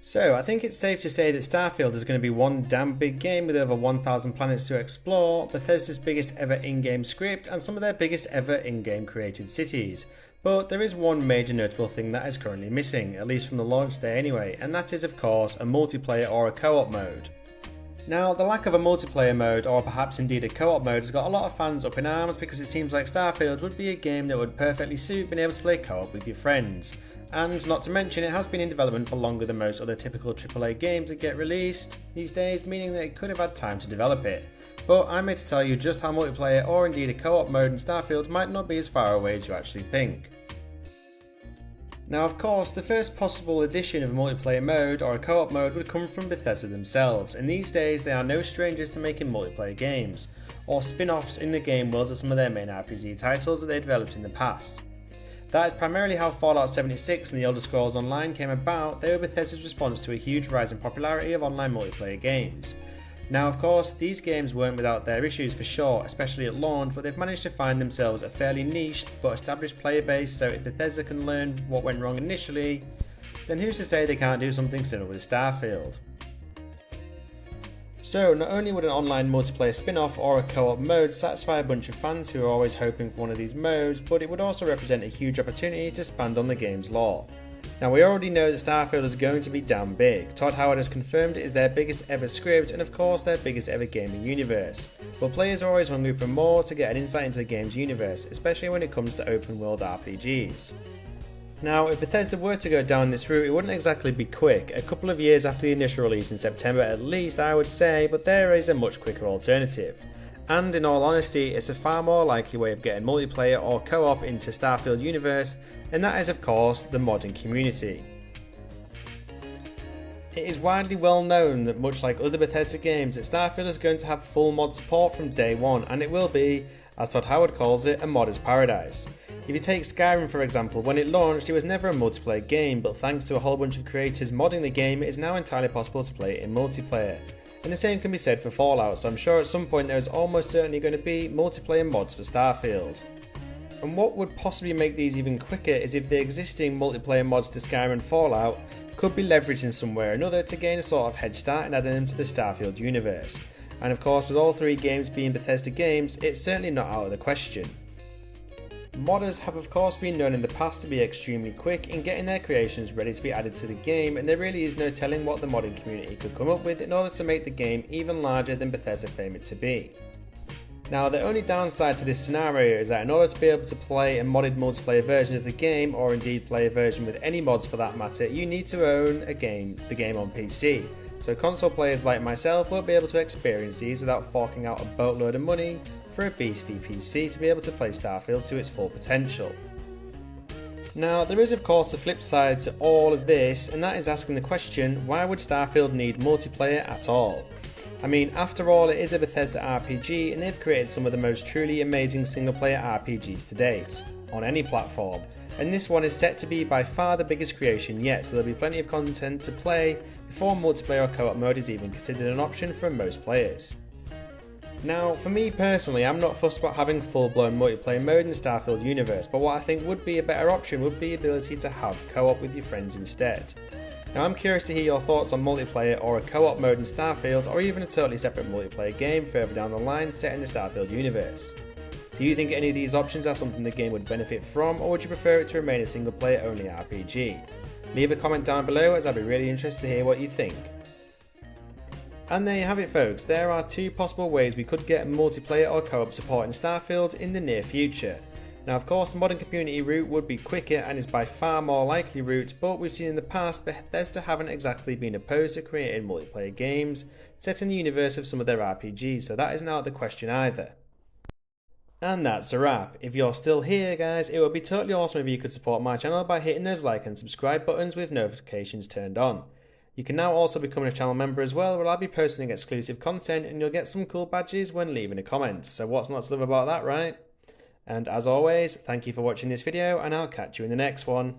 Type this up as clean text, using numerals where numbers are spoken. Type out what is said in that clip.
So, I think it's safe to say that Starfield is going to be one damn big game with over 1,000 planets to explore, Bethesda's biggest ever in-game script, and some of their biggest ever in-game created cities. But there is one major notable thing that is currently missing, at least from the launch day anyway, and that is of course a multiplayer or a co-op mode. Now, the lack of a multiplayer mode, or perhaps indeed a co-op mode, has got a lot of fans up in arms because it seems like Starfield would be a game that would perfectly suit being able to play co-op with your friends. And not to mention, it has been in development for longer than most other typical AAA games that get released these days, meaning that it could have had time to develop it. But I'm here to tell you just how multiplayer or indeed a co-op mode in Starfield might not be as far away as you actually think. Now, of course, the first possible addition of a multiplayer mode or a co-op mode would come from Bethesda themselves, and these days they are no strangers to making multiplayer games, or spin-offs in the game worlds of some of their main RPG titles that they developed in the past. That is primarily how Fallout 76 and The Elder Scrolls Online came about. They were Bethesda's response to a huge rise in popularity of online multiplayer games. Now, of course, these games weren't without their issues for sure, especially at launch, but they've managed to find themselves a fairly niche but established player base, so if Bethesda can learn what went wrong initially, then who's to say they can't do something similar with Starfield? So, not only would an online multiplayer spin-off or a co-op mode satisfy a bunch of fans who are always hoping for one of these modes, but it would also represent a huge opportunity to expand on the game's lore. Now, we already know that Starfield is going to be damn big. Todd Howard has confirmed it is their biggest ever script and of course their biggest ever gaming universe. But players are always hungry for more to get an insight into the game's universe, especially when it comes to open world RPGs. Now, if Bethesda were to go down this route, it wouldn't exactly be quick. A couple of years after the initial release in September at least, I would say, but there is a much quicker alternative. And in all honesty, it's a far more likely way of getting multiplayer or co-op into Starfield universe, and that is of course the modding community. It is widely well known that much like other Bethesda games, that Starfield is going to have full mod support from day one, and it will be, as Todd Howard calls it, a modder's paradise. If you take Skyrim for example, when it launched it was never a multiplayer game, but thanks to a whole bunch of creators modding the game, it is now entirely possible to play it in multiplayer. And the same can be said for Fallout, so I'm sure at some point there is almost certainly going to be multiplayer mods for Starfield. And what would possibly make these even quicker is if the existing multiplayer mods to Skyrim and Fallout could be leveraged in some way or another to gain a sort of head start in adding them to the Starfield universe. And of course, with all three games being Bethesda games, it's certainly not out of the question. Modders have of course been known in the past to be extremely quick in getting their creations ready to be added to the game, and there really is no telling what the modding community could come up with in order to make the game even larger than Bethesda claim it to be. Now, the only downside to this scenario is that in order to be able to play a modded multiplayer version of the game, or indeed play a version with any mods for that matter, you need to own the game on PC. So console players like myself won't be able to experience these without forking out a boatload of money for a beefy PC to be able to play Starfield to its full potential. Now, there is of course a flip side to all of this, and that is asking the question, why would Starfield need multiplayer at all? I mean, after all, it is a Bethesda RPG and they've created some of the most truly amazing single player RPGs to date, on any platform, and this one is set to be by far the biggest creation yet, so there'll be plenty of content to play before multiplayer or co-op mode is even considered an option for most players. Now, for me personally, I'm not fussed about having full-blown multiplayer mode in the Starfield universe, but what I think would be a better option would be the ability to have co-op with your friends instead. Now, I'm curious to hear your thoughts on multiplayer or a co-op mode in Starfield, or even a totally separate multiplayer game further down the line set in the Starfield universe. Do you think any of these options are something the game would benefit from, or would you prefer it to remain a single player only RPG? Leave a comment down below, as I'd be really interested to hear what you think. And there you have it folks, there are two possible ways we could get multiplayer or co-op support in Starfield in the near future. Now of course the modern community route would be quicker and is by far more likely route, but we've seen in the past Bethesda haven't exactly been opposed to creating multiplayer games set in the universe of some of their RPGs, so that isn't out of the question either. And that's a wrap. If you're still here guys, it would be totally awesome if you could support my channel by hitting those like and subscribe buttons with notifications turned on. You can now also become a channel member as well, where I'll be posting exclusive content and you'll get some cool badges when leaving a comment, so what's not to love about that, right? And as always, thank you for watching this video and I'll catch you in the next one.